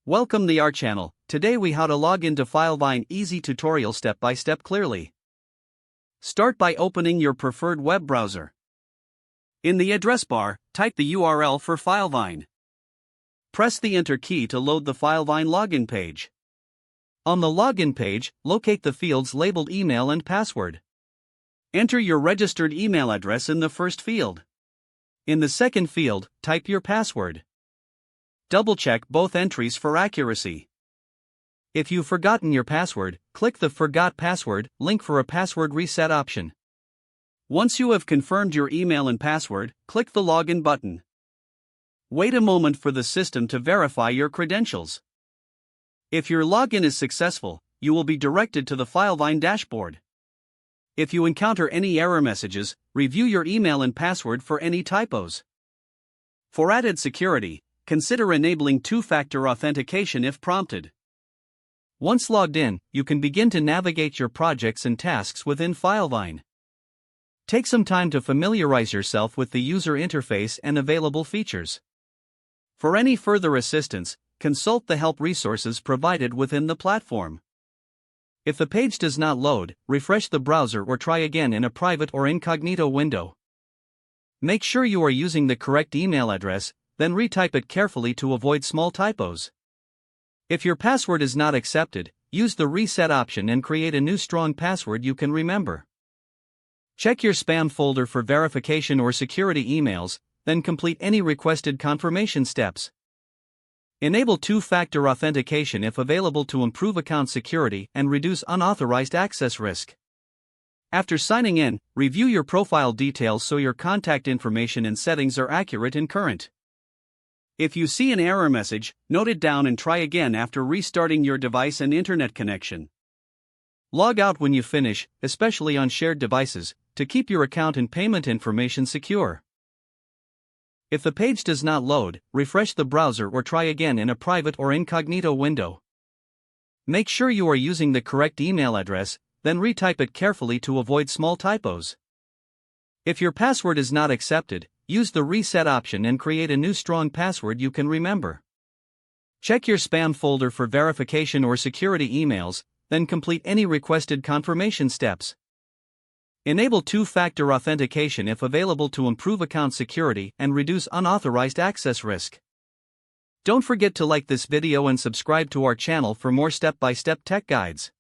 Welcome to our channel. Today we how to log into Filevine easy tutorial step by step clearly. Start by opening your preferred web browser. In the address bar, type the URL for Filevine. Press the enter key to load the Filevine login page. On the login page, locate the fields labeled email and password. Enter your registered email address in the first field. In the second field, type your password. Double-check both entries for accuracy. If you've forgotten your password, click the Forgot Password link for a password reset option. Once you have confirmed your email and password, click the Login button. Wait a moment for the system to verify your credentials. If your login is successful, you will be directed to the Filevine dashboard. If you encounter any error messages, review your email and password for any typos. For added security, consider enabling two-factor authentication if prompted. Once logged in, you can begin to navigate your projects and tasks within Filevine. Take some time to familiarize yourself with the user interface and available features. For any further assistance, consult the help resources provided within the platform. If the page does not load, refresh the browser or try again in a private or incognito window. Make sure you are using the correct email address, then retype it carefully to avoid small typos. If your password is not accepted, use the reset option and create a new strong password you can remember. Check your spam folder for verification or security emails, then complete any requested confirmation steps. Enable two-factor authentication if available to improve account security and reduce unauthorized access risk. After signing in, review your profile details so your contact information and settings are accurate and current. If you see an error message, note it down and try again after restarting your device and internet connection. Log out when you finish, especially on shared devices, to keep your account and payment information secure. If the page does not load, refresh the browser or try again in a private or incognito window. Make sure you are using the correct email address, then retype it carefully to avoid small typos. If your password is not accepted, use the reset option and create a new strong password you can remember. Check your spam folder for verification or security emails, then complete any requested confirmation steps. Enable two-factor authentication if available to improve account security and reduce unauthorized access risk. Don't forget to like this video and subscribe to our channel for more step-by-step tech guides.